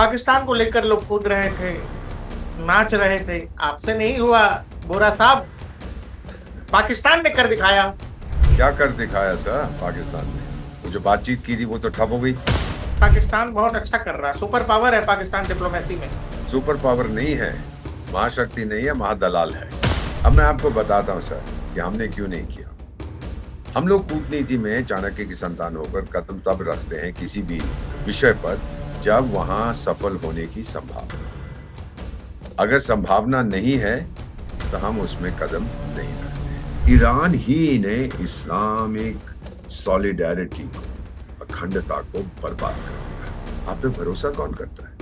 पाकिस्तान को लेकर लोग कूद रहे थे, नाच रहे थे, आपसे नहीं हुआ बोरा साहब, पाकिस्तान ने कर दिखाया। क्या कर दिखाया सर पाकिस्तान ने? वो जो बातचीत की थी वो तो ठप हो गई। पाकिस्तान बहुत अच्छा कर रहा है, सुपर पावर है पाकिस्तान डिप्लोमेसी में। सुपर पावर नहीं है, महाशक्ति नहीं है, महादलाल है। अब मैं आपको बताता हूँ सर कि हमने क्यों नहीं किया। हम लोग कूटनीति में चाणक्य की संतान होकर कदम तब रखते हैं किसी भी विषय पर जब वहां सफल होने की संभावना। अगर संभावना नहीं है तो हम उसमें कदम नहीं रखते। ईरान ही ने इस्लामिक सॉलिडेरिटी को, अखंडता को बर्बाद कर दिया। आप पे भरोसा कौन करता है?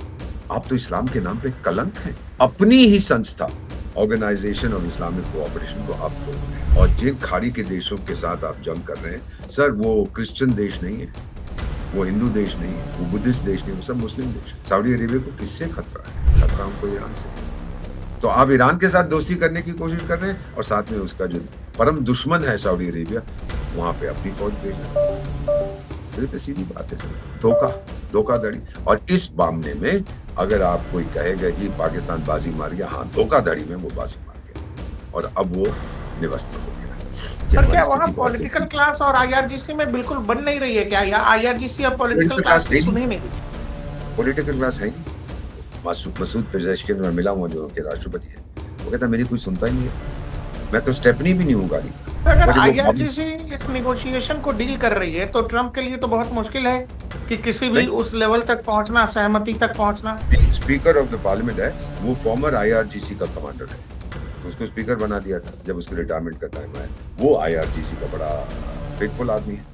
आप तो इस्लाम के नाम पे कलंक हैं। अपनी ही संस्था ऑर्गेनाइजेशन ऑफ इस्लामिक कोऑपरेशन को आप तोड़ रहे हैं। और जिन खाड़ी के देशों के साथ आप जंग कर रहे हैं सर, वो क्रिश्चियन देश नहीं है, वो हिंदू देश नहीं है, वो बुद्धिस्ट देश नहीं है, वो सब मुस्लिम देश है। सऊदी अरेबिया को किससे खतरा है? खतरा हमको ईरान से। तो आप ईरान के साथ दोस्ती करने की कोशिश कर रहे हैं और साथ में उसका जो परम दुश्मन है सऊदी अरेबिया, वहां पे अपनी फौज भेज रहे हैं। तो सीधी बात है सर, धोखाधड़ी। और इस मामले में अगर आप कोई कहेगा कि पाकिस्तान बाजी मार गया, हाँ, धोखाधड़ी में वो बाजी मार गया और अब वो निवस्त्र हो गया। सर क्या वहाँ पॉलिटिकल क्लास और आईआरजीसी में बिल्कुल बन नहीं रही है क्या? या आईआरजीसी और पॉलिटिकल क्लास की सुन ही नहीं रही? पॉलिटिकल क्लास है नहीं। मसूद पेजेशकिन में मिला हुआ जो उनके राष्ट्रपति है, वो कहता मेरी कोई सुनता ही नहीं है, मैं तो स्टेपनी भी नहीं हूँ गाड़ी। अगर आईआरजीसी इस नेगोशिएशन को डील कर रही है तो ट्रम्प के लिए तो बहुत मुश्किल है कि किसी भी उस लेवल तक पहुंचना, सहमति तक पहुंचना। स्पीकर ऑफ द पार्लियामेंट है, वो फॉर्मर आईआरजीसी का कमांडर है, तो उसको स्पीकर बना दिया था जब उसके रिटायरमेंट का टाइम आया। वो आईआरजीसी का बड़ा फेथफुल आदमी है।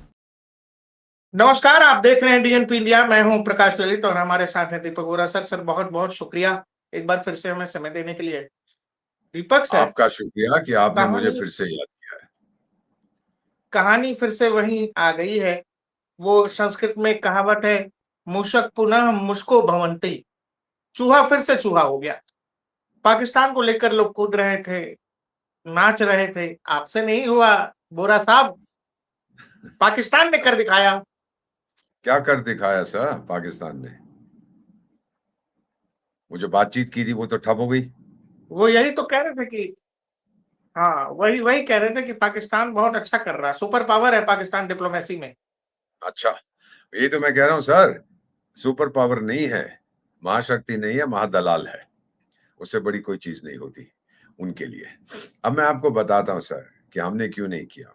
नमस्कार, आप देख रहे हैं डीएनपी इंडिया। मैं हूं प्रकाश ललित और हमारे साथ हैं दीपक बोरा। सर बहुत बहुत शुक्रिया एक बार फिर से हमें समय देने के लिए। दीपक सर, आपका शुक्रिया कि आपने मुझे फिर से याद किया है। कहानी फिर से वहीं आ गई है। वो संस्कृत में कहावत है, मूषक पुनः मुस्को भवंती। चूहा फिर से चूहा हो गया। पाकिस्तान को लेकर लोग कूद रहे थे, नाच रहे थे, आपसे नहीं हुआ बोरा साहब, पाकिस्तान ने कर दिखाया। क्या कर दिखाया सर पाकिस्तान ने? वो जो बातचीत की थी वो तो ठप हो गई। वो यही तो कह रहे थे कि हाँ, वही वही कह रहे थे कि पाकिस्तान बहुत अच्छा कर रहा है, सुपर पावर है पाकिस्तान डिप्लोमेसी में। अच्छा, ये तो मैं कह रहा हूँ सर, सुपर पावर नहीं है, महाशक्ति नहीं है, महादलाल है। उससे बड़ी कोई चीज नहीं होती उनके लिए। अब मैं आपको बताता हूँ सर कि हमने क्यों नहीं किया।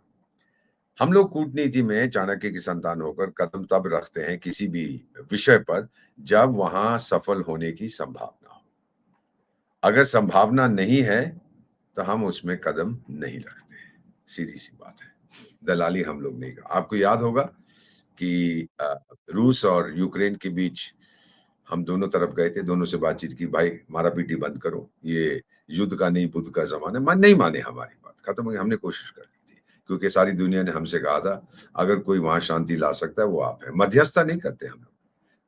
हम लोग कूटनीति में चाणक्य की संतान होकर कदम तब रखते हैं किसी भी विषय पर जब वहां सफल होने की संभावना हो। अगर संभावना नहीं है तो हम उसमें कदम नहीं रखते। सीधी सी बात है, दलाली हम लोग नहीं कर। आपको याद होगा कि रूस और यूक्रेन के बीच हम दोनों तरफ गए थे, दोनों से बातचीत की, भाई मारा पीटी बंद करो, ये युद्ध का नहीं बुद्ध का जमाना। मन नहीं माने, हमारी बात खत्म हो गई। हमने कोशिश कर ली थी क्योंकि सारी दुनिया ने हमसे कहा था अगर कोई वहां शांति ला सकता है वो आप है। मध्यस्थता नहीं करते हम लोग।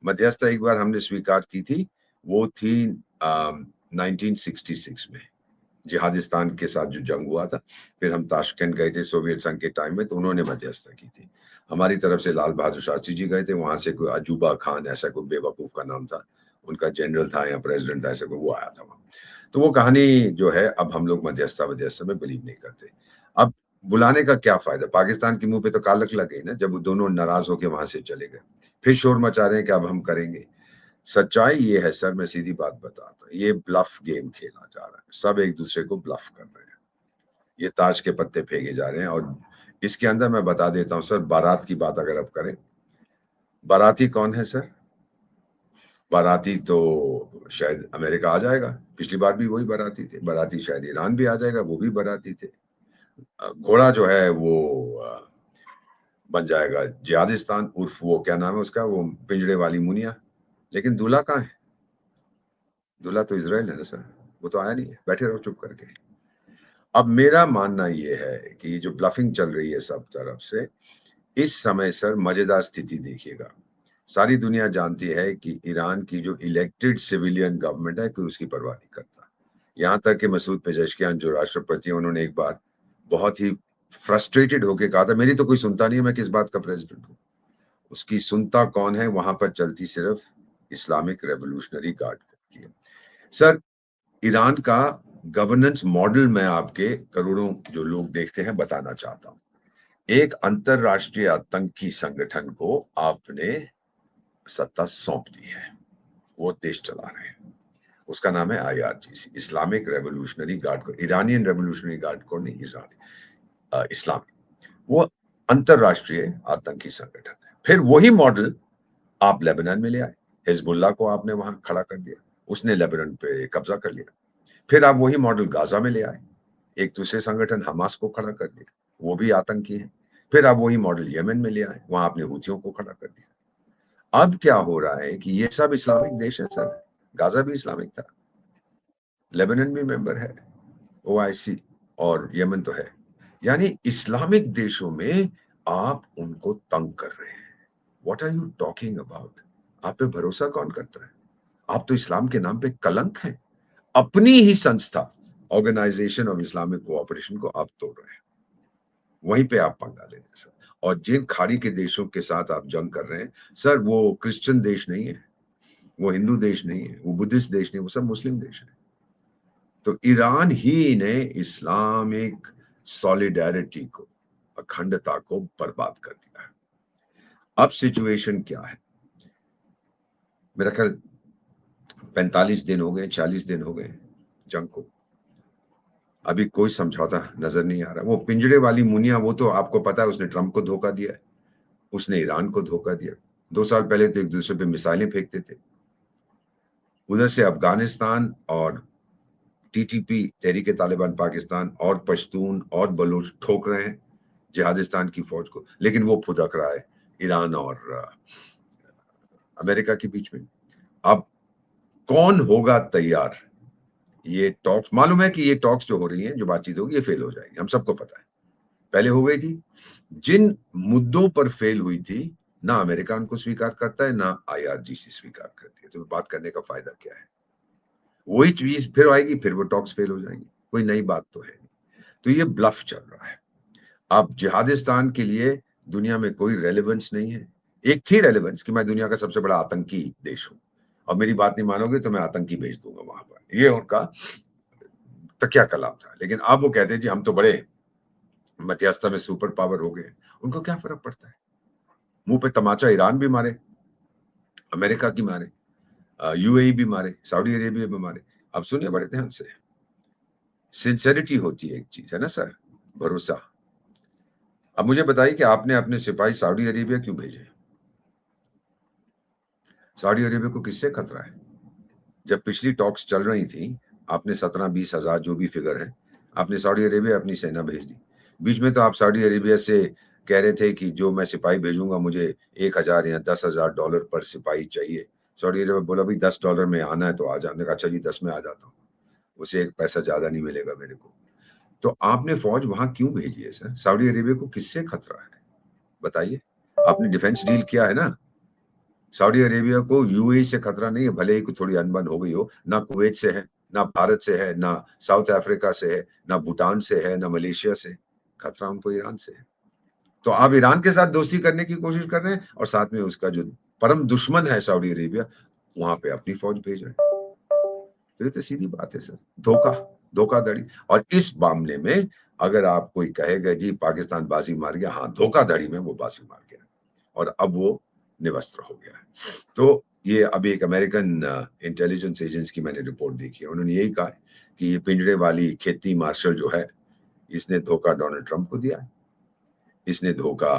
मध्यस्थता एक बार हमने स्वीकार की थी, वो थी 1966 में जिहादिस्तान के साथ जो जंग हुआ था। फिर हम ताशकंद गए थे सोवियत संघ के टाइम में, तो उन्होंने मध्यस्थता की थी। हमारी तरफ से लाल बहादुर शास्त्री जी गए थे, वहां से कोई अजूबा खान ऐसा कोई बेवकूफ का नाम था, उनका जनरल था या प्रेसिडेंट था, ऐसा कोई, वो आया था वहां। तो वो कहानी जो है, अब हम लोग मध्यस्थता मध्यस्थता में बिलीव नहीं करते। अब बुलाने का क्या फायदा? पाकिस्तान के मुंह पे तो कालक लग गई ना जब वो दोनों नाराज होकर वहां से चले गए। फिर शोर मचा रहे हैं कि अब हम करेंगे। सच्चाई ये है सर, मैं सीधी बात बताता हूँ, ये ब्लफ गेम खेला जा रहा है, सब एक दूसरे को ब्लफ कर रहे हैं, ये ताश के पत्ते फेंके जा रहे हैं। और इसके अंदर मैं बता देता हूँ सर, बारात की बात अगर आप करें, बाराती कौन है सर? बाराती तो शायद अमेरिका आ जाएगा, पिछली बार भी वही बाराती थे। बाराती शायद ईरान भी आ जाएगा, वो भी बाराती थे। घोड़ा जो है वो बन जाएगा जिहादिस्तान, उर्फ वो क्या नाम है उसका, वो पिंजड़े वाली मुनिया। लेकिन दूल्हा कहाँ है? दूल्हा तो इजराइल है ना सर, वो तो आया नहीं है, बैठे रहो चुप करके। अब मेरा मानना ये है कि जो ब्लफिंग चल रही है सब तरफ से, इस समय सर मजेदार स्थिति देखिएगा। सारी दुनिया जानती है कि ईरान की जो इलेक्टेड सिविलियन गवर्नमेंट है कोई उसकी परवाह नहीं करता। यहाँ तक कि मसूद पेजेशकियान जो राष्ट्रपति हैं, उन्होंने एक बार बहुत ही फ्रस्ट्रेटेड होकर कहा था, मेरी तो कोई सुनता नहीं है, मैं किस बात का प्रेसिडेंट हूँ। उसकी सुनता कौन है? वहां पर चलती सिर्फ इस्लामिक रेवोल्यूशनरी गार्ड को किया। सर, ईरान का गवर्नेंस मॉडल मैं आपके करोड़ों जो लोग देखते हैं बताना चाहता हूं। एक अंतरराष्ट्रीय आतंकी संगठन को आपने सत्ता सौंप दी है, वो देश चला रहे हैं, उसका नाम है IRGC, इस्लामिक रेवोल्यूशनरी गार्ड को, ईरानियन रेवोल्यूशनरी गार्ड को नहीं, इस्लामिक, वो अंतरराष्ट्रीय आतंकी संगठन है। फिर वही मॉडल आप लेबनान में ले आए, हिजबुल्लाह को आपने वहां खड़ा कर दिया, उसने लेबनान पे कब्जा कर लिया। फिर आप वही मॉडल गाजा में ले आए, एक दूसरे संगठन हमास को खड़ा कर दिया, वो भी आतंकी है। फिर आप वही मॉडल यमन में ले आए, वहां आपने हूथियों को खड़ा कर दिया। अब क्या हो रहा है कि ये सब इस्लामिक देश है सर, गाजा भी इस्लामिक था, लेबनान भी मेंबर है OIC, और यमन तो है। यानी इस्लामिक देशों में आप उनको तंग कर रहे हैं। What are you talking about? आप पे भरोसा कौन करता है? आप तो इस्लाम के नाम पे कलंक हैं। अपनी ही संस्था ऑर्गेनाइजेशन ऑफ इस्लामिक कोऑपरेशन को आप तोड़ रहे हैं, वहीं पे आप पंगा ले रहे हैं सर। और जिन खाड़ी के देशों के साथ आप जंग कर रहे हैं सर, वो क्रिश्चियन देश नहीं है, वो हिंदू देश नहीं है, वो बुद्धिस्ट देश नहीं है, वो सब मुस्लिम देश है। तो ईरान ही ने इस्लामिक सॉलिडेरिटी को, अखंडता को बर्बाद कर दिया है। अब सिचुएशन क्या है? मेरा ख्याल 45 दिन हो गए, 40 दिन हो गए जंग को, अभी कोई समझौता नजर नहीं आ रहा। वो पिंजड़े वाली मुनिया, वो तो आपको पता है, उसने ट्रंप को धोखा दिया है, उसने ईरान को धोखा दिया। 2 साल पहले तो एक दूसरे पे मिसाइलें फेंकते थे। उधर से अफगानिस्तान और TTP, तहरीक तालिबान पाकिस्तान, और पश्तून और बलूच ठोक रहे हैं जिहादिस्तान की फौज को, लेकिन वो फुदक रहा है ईरान और अमेरिका के बीच में। अब कौन होगा तैयार? ये टॉक्स, मालूम है कि ये टॉक्स जो हो रही हैं, जो बातचीत होगी, ये फेल हो जाएगी, हम सबको पता है, पहले हो गई थी। जिन मुद्दों पर फेल हुई थी, ना अमेरिका उनको स्वीकार करता है, ना IRGC स्वीकार करती है, तो बात करने का फायदा क्या है? वही चीज फिर आएगी, फिर वो टॉक्स फेल हो जाएंगे, कोई नई बात तो है नहीं। तो ये ब्लफ चल रहा है। अब जिहादिस्तान के लिए दुनिया में कोई रेलेवेंस नहीं है। एक थी रेलेवेंस कि मैं दुनिया का सबसे बड़ा आतंकी देश हूं, और मेरी बात नहीं मानोगे तो मैं आतंकी भेज दूंगा वहां पर, ये उनका तकिया कलाम था। लेकिन अब वो कहते हैं जी हम तो बड़े मध्यस्थता में सुपर पावर हो गए। उनको क्या फर्क पड़ता है? मुंह पे तमाचा ईरान भी मारे, अमेरिका की मारे, UAE भी मारे, सऊदी अरेबिया भी मारे। अब सुनिए बड़े ध्यान से, सिंसेरिटी होती है एक चीज, है ना सर, भरोसा। अब मुझे बताइए कि आपने अपने सिपाही सऊदी अरेबिया क्यों भेजे? सऊदी अरेबिया को किससे खतरा है? जब पिछली टॉक्स चल रही थी, आपने 17-20 हजार, जो भी फिगर है, आपने सऊदी अरेबिया अपनी सेना भेज दी। बीच में तो आप सऊदी अरेबिया से कह रहे थे कि जो मैं सिपाही भेजूंगा, मुझे 1000 या $10,000 पर सिपाही चाहिए। सऊदी अरेबिया बोला भाई $10 में आना है तो आ जाने का। अच्छा जी, 10 में आ जाता हूँ, उसे 1 पैसा ज्यादा नहीं मिलेगा मेरे को। तो आपने फौज वहां क्यों भेजी है सर? सऊदी अरेबिया को किससे खतरा है बताइए? आपने डिफेंस डील किया है ना। सऊदी अरेबिया को UAE से खतरा नहीं है, भले ही थोड़ी अनबन हो गई हो, ना कुवैत से है, ना भारत से है, ना साउथ अफ्रीका से है, ना भूटान से है, ना मलेशिया से। खतरा उनको ईरान से है। तो आप ईरान के साथ दोस्ती करने की कोशिश कर रहे हैं, और साथ में उसका जो परम दुश्मन है सऊदी अरेबिया, वहां पे अपनी फौज भेज रहे हैं। तो ये तो सीधी बात है सर, धोखा, धोखाधड़ी। और इस मामले में अगर आप कोई कहेगा जी पाकिस्तान बाजी मार गया, हाँ, धोखाधड़ी में वो बाजी मार गया, और अब वो निवस्त्र हो गया है। तो ये अभी एक अमेरिकन इंटेलिजेंस एजेंसी की मैंने रिपोर्ट देखी है, उन्होंने यही कहा कि ये पिंजड़े वाली खेती मार्शल जो है, इसने धोखा डोनाल्ड ट्रंप को दिया है, इसने धोखा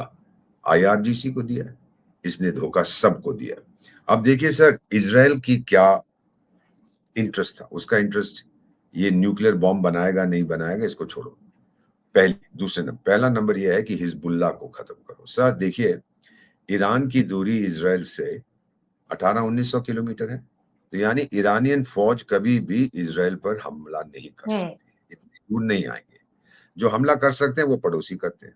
IRGC को दिया है, इसने धोखा सबको दिया है। अब देखिए सर, इजराइल की क्या इंटरेस्ट था? उसका इंटरेस्ट ये न्यूक्लियर बॉम्ब बनाएगा नहीं बनाएगा, इसको छोड़ो। पहला नंबर यह है कि हिजबुल्लाह को खत्म करो। सर देखिए, ईरान की दूरी इजराइल से 1800-1900 किलोमीटर है, तो यानी ईरानियन फौज कभी भी इजराइल पर हमला नहीं कर सकती, इतनी दूर नहीं आएंगे। जो हमला कर सकते हैं वो पड़ोसी करते हैं।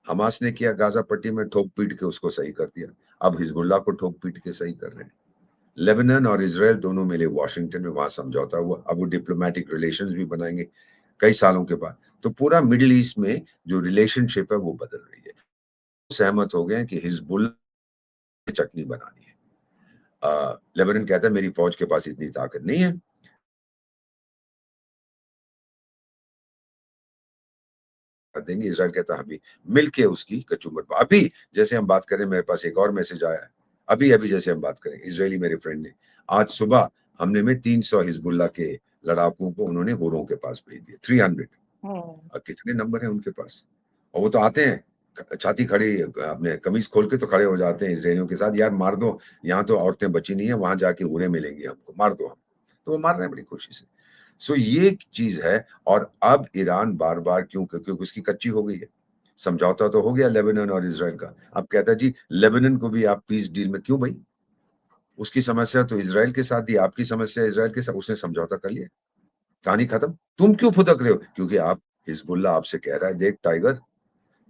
हमास ने किया, गाजा पट्टी में ठोक पीट के उसको सही कर दिया, अब हिजबुल्लाह को ठोक पीट के सही कर रहे हैं। लेबनान और इजराइल दोनों मिले वॉशिंगटन में, वहां समझौता हुआ, अब वो डिप्लोमेटिक रिलेशंस भी बनाएंगे कई सालों के बाद। तो पूरा मिडिल ईस्ट में जो रिलेशनशिप है वो बदल रही है। सहमत हो गए कि हिजबुल्लाह चटनी बनानी है। लेबनान कहता है मेरी फौज के पास इतनी ताकत नहीं है, कर देंगे। इज़राइल कहता है अभी मिलके उसकी कचूमर। अभी जैसे हम बात करें, मेरे पास एक और मैसेज आया है, अभी जैसे हम बात करें, इजरायली मेरे फ्रेंड ने आज सुबह हमले में 300 हिजबुल्लाह के लड़ाकों को उन्होंने हुरों के पास भेज दिया। 300। अब कितने नंबर है उनके पास, और वो तो आते हैं छाती खड़ी अपने कमीज खोल के तो खड़े हो जाते हैं इसराइलियों के साथ, यार मार दो, यहाँ तो औरतें बची नहीं है, वहां जाके हुरें मिलेंगी हमको, मार दो हम। तो वो मार रहे हैं बड़ी खुशी से। सो ये चीज है। और अब ईरान बार बार क्यों, क्योंकि उसकी कच्ची हो गई है। समझौता तो हो गया लेबनान और इसराइल का, अब कहता है जी लेबनान को भी आप पीस डील में क्यों भाई, उसकी समस्या तो इसराइल के साथ ही, आपकी समस्या इसराइल के साथ, उसने समझौता कर लिया, कहानी खत्म। तुम क्यों फुदक रहे हो, क्योंकि आप हिजबुल्लाह आपसे कह रहा है देख टाइगर,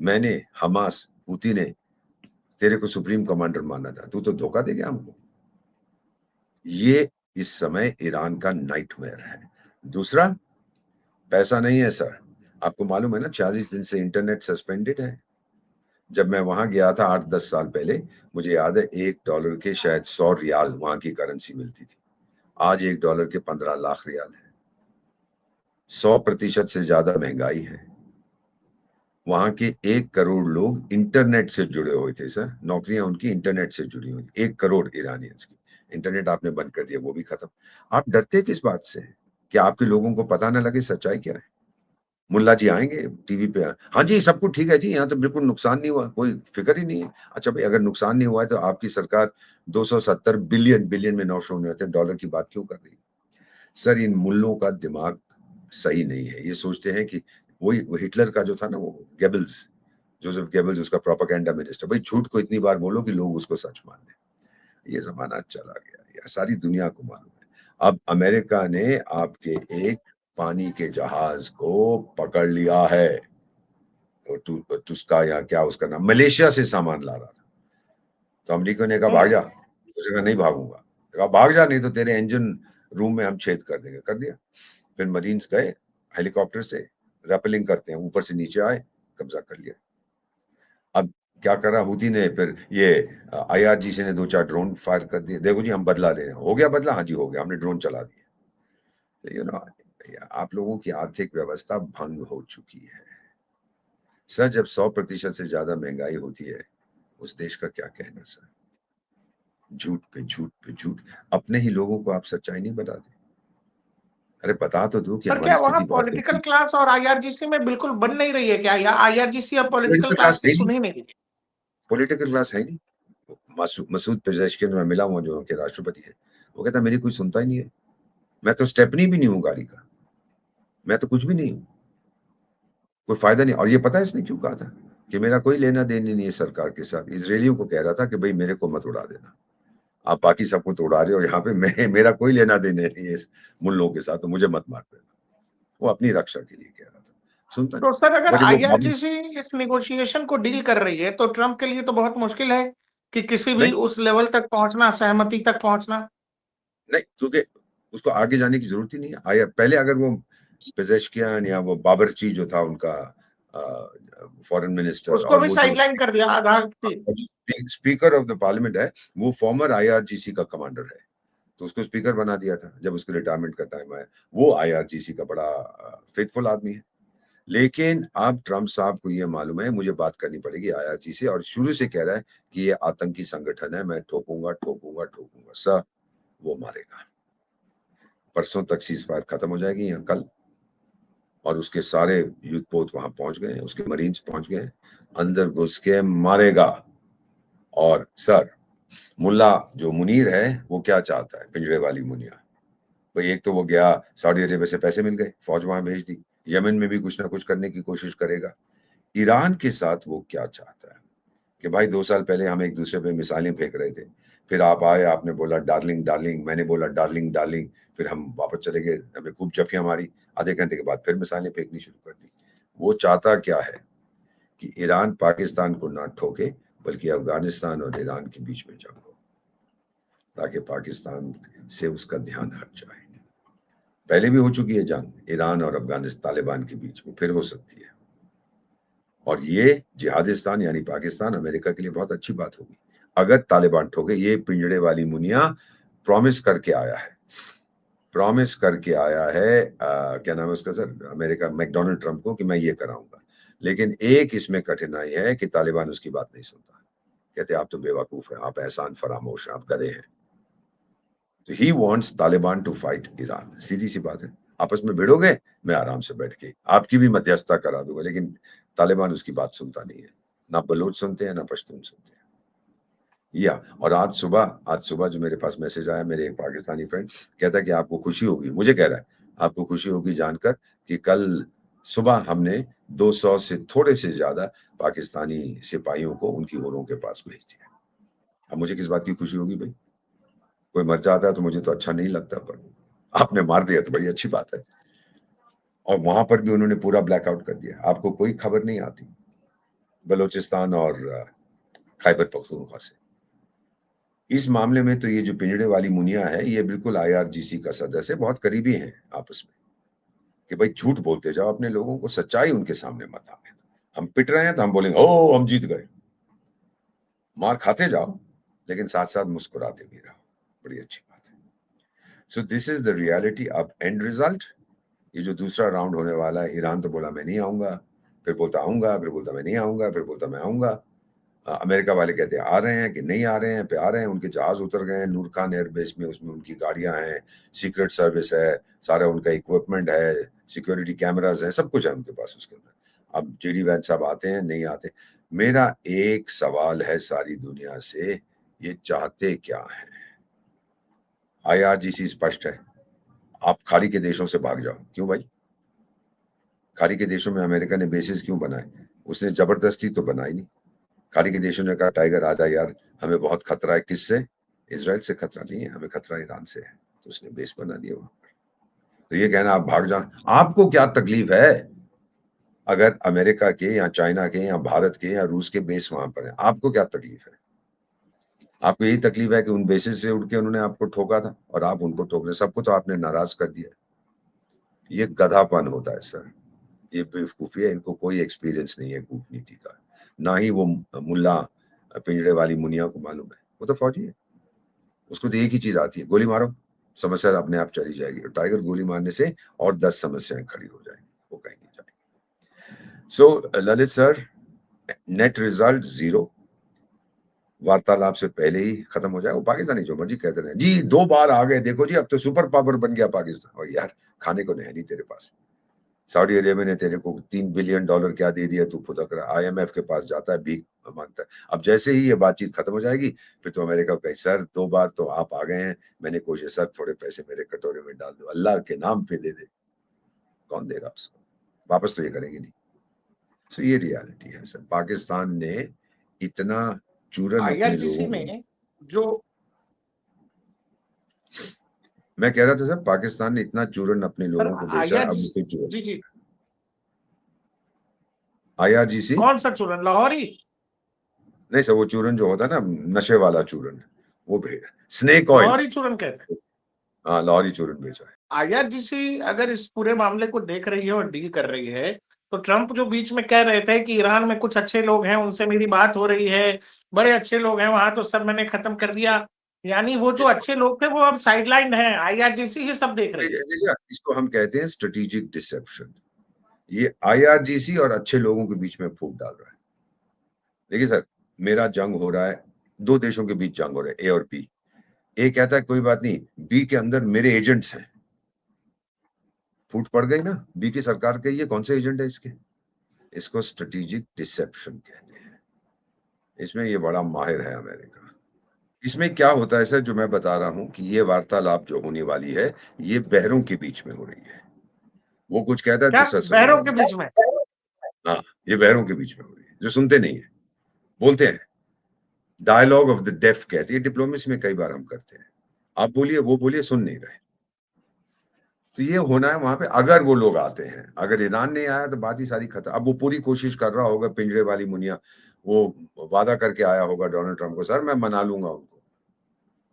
मैंने हमास हूती ने तेरे को सुप्रीम कमांडर माना था, तू तो धोखा दे गया हमको। ये इस समय ईरान का नाइटमेयर है। दूसरा, पैसा नहीं है सर, आपको मालूम है ना 40 दिन से इंटरनेट सस्पेंडेड है। जब मैं वहां गया था 8-10 साल पहले, मुझे याद है $1 के शायद 100 रियाल वहां की करेंसी मिलती थी। आज $1 के 15 लाख रियाल है। 100% से ज्यादा महंगाई है। वहां के 1 करोड़ लोग इंटरनेट से जुड़े हुए थे सर, नौकरियां उनकी इंटरनेट से जुड़ी हुई थी। 1 करोड़ ईरानियंस की। इंटरनेट आपने बंद कर दिया, वो भी खत्म। आप डरते किस बात से हैं? कि आपके लोगों को पता ना लगे सच्चाई क्या है? मुल्ला जी आएंगे टीवी पे, हाँ जी सब कुछ ठीक है जी, यहाँ तो बिल्कुल नुकसान नहीं हुआ, कोई फिक्र ही नहीं है। अच्छा भाई, अगर नुकसान नहीं हुआ है तो आपकी सरकार 270 बिलियन, बिलियन में 900 होते हैं डॉलर की बात क्यों कर रही है? सर इन मुल्लों का दिमाग सही नहीं है। ये सोचते हैं कि वही वो हिटलर का जो था ना, वो गेबल्स, जोसेफ गेबल्स, उसका प्रोपेगेंडा मिनिस्टर, भाई झूठ को इतनी बार बोलो कि लोग उसको सच मान लें। ये जमाना चला गया, ये सारी दुनिया को मालूम है। अब अमेरिका ने आपके एक पानी के जहाज को पकड़ लिया है, तुस्का या क्या उसका नाम, मलेशिया से सामान ला रहा था। तो अमेरिका ने कहा भाग जा, उसने कहा नहीं भागूंगा, कहा भाग जा नहीं तो तेरे इंजन रूम में हम छेद कर देंगे। कर दिया। फिर मरीन्स गए हेलीकॉप्टर से, रैपलिंग करते हैं, ऊपर से नीचे आए, कब्जा कर लिया। अब क्या करा हूती ने, फिर ये आईआरजीसी ने 2-4 ड्रोन फायर कर दिए, देखो जी हम बदला ले रहे हैं। हो गया बदला, हाँ जी हो गया, हमने ड्रोन चला दिए। तो आप लोगों की आर्थिक व्यवस्था भंग हो चुकी है सर। जब 100% से ज्यादा महंगाई होती है, उस देश का क्या कहना सर। झूठ पे झूठ पे झूठ, अपने ही लोगों को आप सच्चाई नहीं बताते। अरे बता तो दो कि सर हमारी क्या वहाँ स्थिति बहुत पॉलिटिकल गंभीर। क्लास और आईआरजीसी में बिल्कुल बन नहीं रही है क्या, या आईआरजीसी अब पॉलिटिकल पॉलिटिकल क्लास क्लास की है सुन नहीं, ही नहीं रही? पॉलिटिकल क्लास है नहीं। मसूद पेजेशकिन में मिला हुआ, जो के राष्ट्रपति है, वो कहता मेरी कोई सुनता ही नहीं है, मैं तो स्टेपनी भी नहीं हूँ गाड़ी का, मैं तो कुछ भी नहीं हूँ, कोई फायदा नहीं। और ये पता है इसने क्यों कहा था कि मेरा कोई लेना देना नहीं है सरकार के साथ। इसराइलियों को कह रहा था कि भाई मेरे को मत उड़ा देना, आप बाकी सबको तो उड़ा रहे हो, यहाँ पे मेरा कोई लेना देना नहीं है इस मुल्लों के साथ, तो मुझे मत मार देना। वो अपनी रक्षा के लिए कह रहा था, सुनता तो नहीं। सर अगर वो जब वो बाबू, आईआरजीसी इस नेगोशिएशन को डील कर रही है तो ट्रम्प के लिए तो बहुत मुश्किल है कि किसी भी नहीं उस लेवल तक पहुंचना, सहमति तक पहुंचना। नहीं, क्योंकि उसको आगे जाने की जरूरत ही नहीं है। आया पहले, अगर वो पेजेशकियान या वो बाबरची जो था उनका फॉरेन मिनिस्टर, उसको और भी वो जो साइडलाइन कर दिया आधार थी। स्पीकर ऑफ द पार्लियामेंट है, वो फॉर्मर आईआरजीसी का कमांडर है, तो उसको स्पीकर बना दिया था जब उसके रिटायरमेंट का टाइम आया। वो आईआरजीसी का बड़ा फेथफुल आदमी है। लेकिन अब ट्रम्प साहब को ये मालूम है मुझे बात करनी पड़ेगी आईआरजी से, और शुरू से कह रहा है कि ये आतंकी संगठन है, मैं ठोकूंगा ठोकूंगा ठोकूंगा सर। वो मारेगा। परसों तक सीज फायर खत्म हो जाएगी या कल, और उसके सारे युद्धपोत वहां पहुंच गए हैं, उसके मरीन्स पहुंच गए हैं, अंदर घुस के मारेगा। और सर, मुल्ला जो मुनीर है वो क्या चाहता है, पिंजरे वाली मुनिया, भाई एक तो वो गया सऊदी अरेबिया से पैसे मिल गए, फौज वहां भेज दी, यमन में भी कुछ ना कुछ करने की कोशिश करेगा। ईरान के साथ वो क्या चाहता है कि भाई 2 साल पहले हम एक दूसरे पे मिसाइलें फेंक रहे थे, फिर आप आए, आपने बोला डार्लिंग डार्लिंग, मैंने बोला डार्लिंग डार्लिंग, फिर हम वापस चले गए, हमें खूब जफियां मारी, आधे घंटे के बाद फिर मिसाइलें फेंकनी शुरू कर दी। वो चाहता क्या है कि ईरान पाकिस्तान को ना ठोके, बल्कि अफगानिस्तान और ईरान के बीच में जंग हो, ताकि पाकिस्तान से उसका ध्यान हट जाए। पहले भी हो चुकी है जंग ईरान और अफगानिस्तान तालिबान के बीच में, फिर हो सकती है। और ये जिहादिस्तान यानी पाकिस्तान अमेरिका के लिए बहुत अच्छी बात होगी। अगर तालिबान ठोके। ये पिंजड़े वाली मुनिया प्रॉमिस करके आया है, क्या नाम है उसका सर, अमेरिका, मैकडोनाल्ड ट्रंप को, कि मैं ये कराऊंगा। लेकिन एक इसमें कठिनाई है कि तालिबान उसकी बात नहीं सुनता। कहते आप तो बेवकूफ हैं, आप एहसान फरामोश हैं, आप गधे हैं। तो he wants Taliban to fight Iran. सीधी सी बात है, आपस में भिड़ोगे, मैं आराम से बैठ के आपकी भी मध्यस्थता करा दूंगा। लेकिन तालिबान उसकी बात सुनता नहीं है, ना बलोच सुनते हैं, ना पश्तून सुनते हैं। और आज सुबह जो मेरे पास मैसेज आया, मेरे एक पाकिस्तानी फ्रेंड कहता है कि आपको खुशी होगी, मुझे कह रहा है आपको खुशी होगी जानकर कि कल सुबह हमने 200 से थोड़े से ज्यादा पाकिस्तानी सिपाहियों को उनकी होरों के पास भेज दिया। अब मुझे किस बात की खुशी होगी भाई? कोई मर जाता है तो मुझे तो अच्छा नहीं लगता, पर आपने मार दिया तो बड़ी अच्छी बात है। और वहां पर भी उन्होंने पूरा ब्लैकआउट कर दिया, आपको कोई खबर नहीं आती बलूचिस्तान और खैबर पख्तूनख्वा से। इस मामले में तो ये जो पिंजड़े वाली मुनिया है, ये बिल्कुल आईआरजीसी का सदस्य है, बहुत करीबी हैं आपस में, कि भाई झूठ बोलते जाओ अपने लोगों को, सच्चाई उनके सामने मत आने दो। हम पिट रहे हैं तो हम बोलेंगे ओ हम जीत गए, मार खाते जाओ लेकिन साथ साथ मुस्कुराते भी रहो, बड़ी अच्छी बात है। So this is the reality. अब एंड रिजल्ट, ये जो दूसरा राउंड होने वाला है, ईरान तो बोला मैं नहीं आऊंगा, फिर बोलता आऊंगा, फिर बोलता मैं नहीं आऊंगा, फिर बोलता मैं आऊंगा। अमेरिका वाले कहते हैं आ रहे हैं कि नहीं आ रहे हैं, पे आ रहे हैं, उनके जहाज उतर गए हैं नूर खान एयरबेस में, उसमें उनकी गाड़ियां हैं, सीक्रेट सर्विस है, सारा उनका इक्विपमेंट है, सिक्योरिटी कैमरास है, सब कुछ है उनके पास उसके अंदर। अब जेडी वैन साहब आते हैं नहीं आते। मेरा एक सवाल है सारी दुनिया से, ये चाहते क्या है? आईआरजीसी स्पष्ट है, आप खाड़ी के देशों से भाग जाओ। क्यों भाई? खाड़ी के देशों में अमेरिका ने बेसिस क्यों बनाए? उसने जबरदस्ती तो बनाई नहीं। खाड़ी के देशों ने कहा टाइगर आ जा यार, हमें बहुत खतरा है। किससे? इजराइल से खतरा नहीं है, हमें खतरा ईरान से है। तो उसने बेस बना दिया वहां पर। तो ये कहना आप भाग जाओ, आपको क्या तकलीफ है अगर अमेरिका के या चाइना के या भारत के या रूस के बेस वहां पर है? आपको क्या तकलीफ है? आपको यही तकलीफ है कि उन बेसिस से उड़ के उन्होंने आपको ठोका था और आप उनको ठोक रहे, सबको तो आपने नाराज कर दिया। ये गधापन होता है सर, ये बेवकूफी है, इनको कोई एक्सपीरियंस नहीं है कूटनीति का। ना ही वो मुल्ला पिंजड़े वाली मुनिया को मालूम है, वो तो फौजी है, उसको तो एक ही चीज आती है, गोली मारो, समस्या अपने आप चली जाएगी। और टाइगर गोली मारने से और 10 समस्याएं खड़ी हो जाएंगी, वो कहीं नहीं जाएगी। सो ललित सर, नेट रिजल्ट 0, वार्तालाप से पहले ही खत्म हो जाए। वो पाकिस्तानी जो मर्जी कहते रहे जी, 2 बार आ गए, देखो जी अब तो सुपर पावर बन गया पाकिस्तान। और यार खाने को नहीं तेरे पास, सऊदी अरेबिया ने तेरे को $3 बिलियन क्या दे दिया, तू फुदक रहा, आईएमएफ के पास जाता है, भीख मांगता है। अब जैसे ही ये बातचीत खत्म हो जाएगी, फिर तो अमेरिका को कहे सर 2 बार तो आप आ गए हैं, मैंने कोशिश, सर थोड़े पैसे मेरे कटोरे में डाल दो, अल्लाह के नाम पे दे दे। कौन देगा उसको? वापस तो ये करेंगे नहीं। तो ये रियलिटी है सर, पाकिस्तान ने इतना चूरन अपने आईआरजीसी लोगों को, में जो मैं कह रहा था सर, पाकिस्तान ने इतना चूरन अपने सर लोगों को बेचा, अब आईआरजीसी, उसको चूरन। जी जी, आईआरजीसी कौन सा चूरन? लाहौरी? नहीं सर, वो चूरन जो होता है ना, नशे वाला चूरन, वो स्नेक ऑयल, लाहौरी चूरन कहते हैं। हाँ लाहौरी चूरन बेचा है। आईआरजीसी अगर इस पूरे मामले को देख रही है और डील कर रही है, तो ट्रंप जो बीच में कह रहे थे कि ईरान में कुछ अच्छे लोग हैं, उनसे मेरी बात हो रही है, बड़े अच्छे लोग हैं वहां, तो सब मैंने खत्म कर दिया, यानी वो जो अच्छे लोग थे वो अब साइडलाइन हैं, आईआरजीसी ही सब देख रही है। इसको हम कहते हैं स्ट्रेटेजिक डिसेप्शन। ये आईआरजीसी और अच्छे लोगों के बीच में फूट डाल रहा है। देखिए सर, मेरा जंग हो रहा है, 2 देशों के बीच जंग हो रहा है, ए और बी। ए कहता है कोई बात नहीं, बी के अंदर मेरे एजेंट्स हैं, फूट पड़ गई ना, बी की सरकार के, ये कौन से एजेंट है इसके? इसको स्ट्रेटेजिक डिसेप्शन कहते हैं। इसमें ये बड़ा माहिर है अमेरिका। इसमें क्या होता है सर, जो मैं बता रहा हूं कि ये वार्तालाप जो होने वाली है, ये बहरों के बीच में हो रही है। वो कुछ कहता है, क्या दूसरा सुनने बहरों के वाला। बीच में? हाँ, ये बहरों के बीच में हो रही है, जो सुनते नहीं है, बोलते हैं। डायलॉग ऑफ द डेफ कहती है, डिप्लोमेसी में कई बार हम करते हैं, आप बोलिए वो बोलिए, सुन नहीं रहे। तो ये होना है वहां पे, अगर वो लोग आते हैं। अगर ईरान नहीं आया तो बात ही सारी खत्म। अब वो पूरी कोशिश कर रहा होगा, पिंजरे वाली मुनिया, वो वादा करके आया होगा डोनाल्ड ट्रंप को, सर मैं मना लूंगा उनको।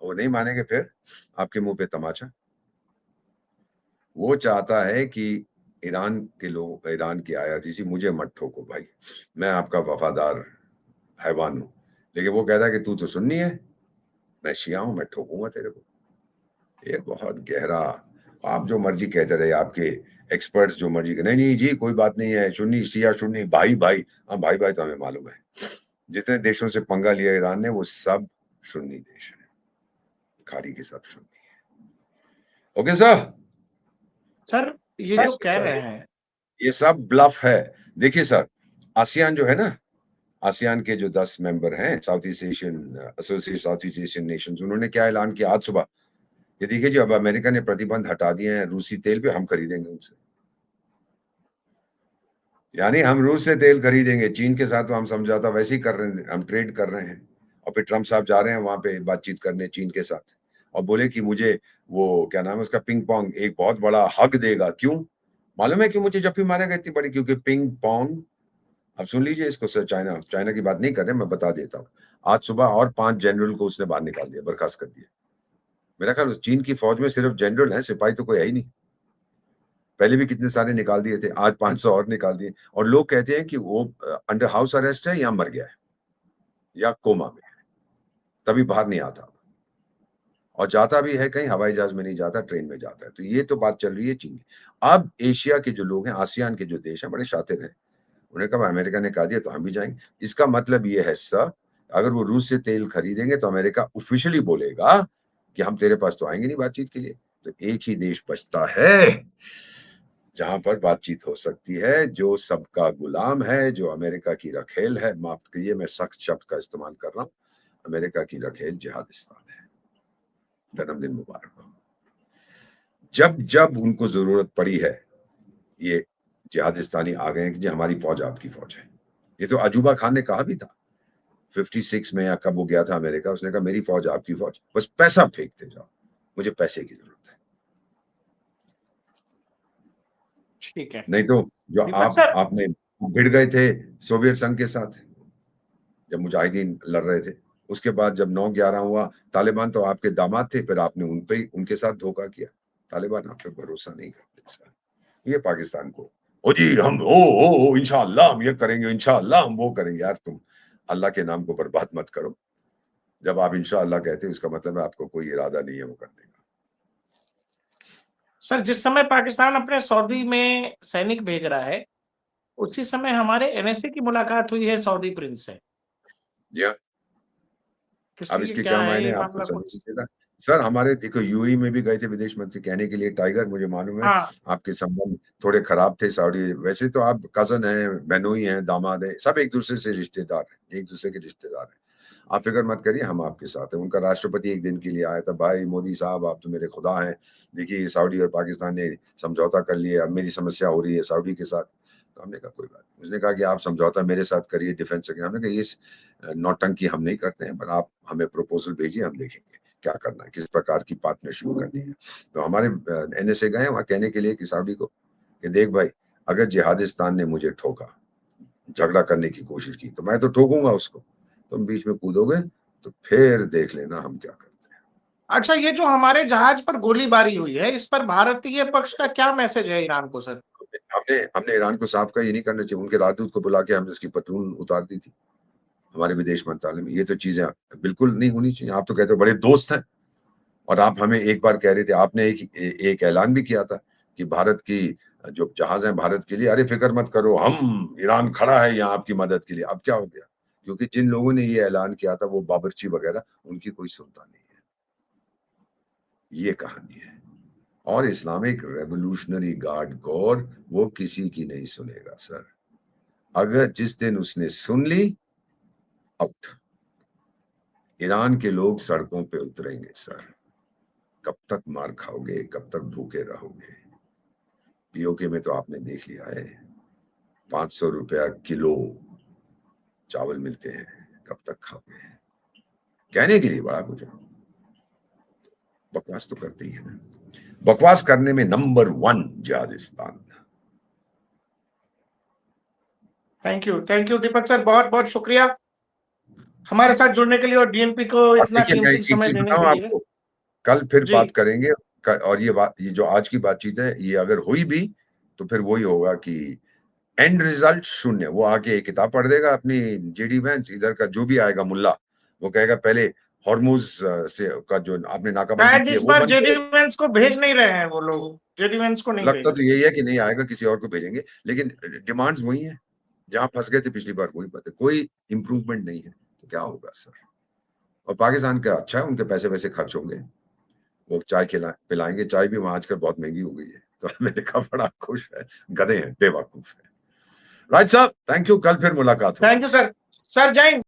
वो नहीं मानेंगे, फिर आपके मुंह पे तमाचा। वो चाहता है कि ईरान के लोग, ईरान की आईआरजीसी, मुझे मत ठोको भाई, मैं आपका वफादार हैवान हूं, लेकिन वो कहता है कि तू तो सुन्नी है, मैं शिया हूं, मैं ठोकूंगा तेरे को। ये बहुत गहरा, आप जो मर्जी कहते रहे, आपके एक्सपर्ट्स जो मर्जी, नहीं नहीं जी कोई बात नहीं है, सुन्नी शिया सुन्नी भाई भाई, हाँ भाई भाई तो हमें मालूम है। जितने देशों से पंगा लिया ईरान ने वो सब सुन्नी देश है, खाड़ी के सब सुन्नी है। ओके सर, सर ये जो कह रहे हैं, ये सब ब्लफ है। देखिए सर, आसियान जो है ना, आसियान के जो 10 मेंबर हैं, south east Asian association south east Asian Nations, उन्होंने क्या ऐलान किया आज सुबह, ये देखिए जी, अब अमेरिका ने प्रतिबंध हटा दिए हैं रूसी तेल पे, हम खरीदेंगे उनसे। यानी हम रूस से तेल खरीदेंगे, चीन के साथ तो हम समझौता वैसे ही कर रहे हैं, हम ट्रेड कर रहे हैं। और फिर ट्रम्प साहब जा रहे हैं वहां पे बातचीत करने चीन के साथ, और बोले कि मुझे वो क्या नाम है उसका, पिंग पोंग एक बहुत बड़ा हक देगा। क्यों मालूम है, क्यों मुझे जब भी मारेगा इतनी बड़ी, क्योंकि पिंग पोंग, अब सुन लीजिए इसको सर, चाइना चाइना की बात नहीं कर रहे, मैं बता देता हूँ। आज सुबह और 5 जनरल को उसने बाहर निकाल दिया, बर्खास्त कर दिया। मेरा ख्याल चीन की फौज में सिर्फ जनरल है, सिपाही तो कोई है ही नहीं। पहले भी कितने सारे निकाल दिए थे, आज 500 और निकाल दिए। और लोग कहते हैं कि वो अंडर हाउस अरेस्ट है या मर गया है या कोमा में है, तभी बाहर नहीं आता, और जाता भी है कहीं हवाई जहाज में नहीं जाता, ट्रेन में जाता है। तो ये तो बात चल रही है चीन की। अब एशिया के जो लोग हैं, आसियान के जो देश हैं, बड़े शातिर हैं, उन्हें कहा अमेरिका ने कहा दिया तो हम भी जाएंगे। इसका मतलब ये है सर, अगर वो रूस से तेल खरीदेंगे तो अमेरिका ऑफिशियली बोलेगा कि हम तेरे पास तो आएंगे नहीं बातचीत के लिए। तो एक ही देश बचता है जहां पर बातचीत हो सकती है, जो सबका गुलाम है, जो अमेरिका की रखेल है। माफ करिए मैं सख्त शब्द का इस्तेमाल कर रहा हूं, अमेरिका की रखेल जिहादिस्तान है। जन्मदिन मुबारक हो। जब जब उनको जरूरत पड़ी है, ये जिहादिस्तानी आ गए कि जी हमारी फौज आपकी फौज है। ये तो अजूबा खान ने कहा भी था 56 में, या कब वो गया था अमेरिका, उसने कहा मेरी फौज आपकी फौज, बस पैसा फेंकते जाओ, मुझे पैसे की जरूरत है। ठीक है नहीं तो जो दीपक सर। आपने भिड़ गए थे सोवियत संघ के साथ जब मुजाहिदीन लड़ रहे थे, उसके बाद जब 9/11 हुआ, तालिबान तो आपके दामाद थे, फिर आपने उन पे उनके साथ धोखा किया। तालिबान आप पे भरोसा नहीं करते सर। ये पाकिस्तान को, ओ जी हम ओ इंशाअल्लाह हम ये करेंगे, इंशाअल्लाह हम वो करेंगे। यार तुम अल्लाह के नाम को बर्बाद मत करो। जब आप इंशाअल्लाह कहते हो इसका मतलब है आपको कोई इरादा नहीं है वो करने का। सर जिस समय पाकिस्तान अपने सऊदी में सैनिक भेज रहा है, उसी समय हमारे एनएसए की मुलाकात हुई है सऊदी प्रिंस से। जी हाँ। किस अब लिए इसके क्या क्या है मायने ये आपको मामला समझ कुछ? लीजिएगा सर। हमारे देखो यूएई में भी गए थे विदेश मंत्री कहने के लिए, टाइगर मुझे मालूम है हाँ आपके संबंध थोड़े खराब थे सऊदी, वैसे तो आप कजन हैं, बहनोई हैं, दामाद हैं, सब एक दूसरे से रिश्तेदार हैं, एक दूसरे के रिश्तेदार हैं। आप फिक्र मत करिए, हम आपके साथ हैं। उनका राष्ट्रपति एक दिन के लिए आया था, भाई मोदी साहब आप तो मेरे खुदा हैं, देखिए सऊदी और पाकिस्तान ने समझौता कर लिया, अब मेरी समस्या हो रही है सऊदी के साथ। तो हमने कहा कोई बात नहीं। उसने कहा कि आप समझौता मेरे साथ करिए डिफेंस के। हमने कहा ये नौटंकी हम नहीं करते हैं, पर आप हमें प्रपोजल भेजिए, हम देखेंगे क्या करना है, किस प्रकार की पार्टनरशिप करनी है। तो हमारे एनएसए गए वहां कहने के लिए कि सऊदी को कि देख भाई, अगर जिहादिस्तान ने मुझे ठोका, झगड़ा करने की कोशिश की, तो मैं तो ठोकूंगा उसको, तुम बीच में कूदोगे तो फिर देख लेना हम क्या करते हैं। अच्छा, ये जो हमारे जहाज पर गोलीबारी हुई है, इस पर भारतीय पक्ष का क्या मैसेज है ईरान को सर? हमने हमने ईरान को साफ कहा ये नहीं करना चाहिए, उनके राजदूत को बुला के हमने उसकी पतलून उतार दी थी हमारे विदेश मंत्रालय में। ये तो चीजें बिल्कुल नहीं होनी चाहिए। आप तो कहते हो बड़े दोस्त हैं, और आप हमें एक बार कह रहे थे, आपने एक ऐलान भी किया था कि भारत की जो जहाज है भारत के लिए, अरे फिक्र मत करो, हम ईरान खड़ा है यहाँ आपकी मदद के लिए। अब क्या हो गया? क्योंकि जिन लोगों ने ये ऐलान किया था वो बाबरची वगैरह, उनकी कोई सुनता नहीं है। ये कहानी है। और इस्लामिक रेवोल्यूशनरी गार्ड कोर वो किसी की नहीं सुनेगा सर। अगर जिस दिन उसने सुन ली, आउट। ईरान के लोग सड़कों पे उतरेंगे सर। कब तक मार खाओगे, कब तक भूखे रहोगे? पीओके में तो आपने देख लिया है, 500 रुपया किलो चावल मिलते हैं, कब तक खाओगे? कहने के लिए बड़ा कुछ है, बकवास तो करते ही है ना। बकवास करने में number 1 Jihadistan. Thank you Deepak sir, बहुत बहुत शुक्रिया हमारे साथ जुड़ने के लिए और डीएनपी को और इतना देखिए मैं कीमती एक समय चीज देने के बताऊं लिए। आपको, कल फिर जी बात करेंगे। और ये बात, ये जो आज की बातचीत है, ये अगर हुई भी तो फिर वही होगा कि एंड रिजल्ट शून्य। वो आके एक किताब पढ़ देगा अपनी जेडी वैंस, इधर का जो भी आएगा मुल्ला वो कहेगा पहले हॉर्मुज से का जो आपने नाकाबंदी शायद की है इस वो बार बंद जेडी करो। वेंस को भेज नहीं रहे हैं वो लोग, जेडी वेंस को नहीं लगता भेज तो यही है कि नहीं आएगा, किसी और को भेजेंगे, लेकिन डिमांड्स वही है जहां फंस गए थे पिछली बार, वही बात है, कोई इंप्रूवमेंट नहीं है, तो क्या होगा सर। और पाकिस्तान का अच्छा है, उनके पैसे वैसे खर्च होंगे, वो चाय पिलाएंगे, चाय भी वहां आजकल बहुत महंगी हो गई है, तो अमेरिका बड़ा खुश है, गधे हैं, बेवकूफ है। राइट साहब, थैंक यू, कल फिर मुलाकात होगी। Thank you sir. सर जय हिंद।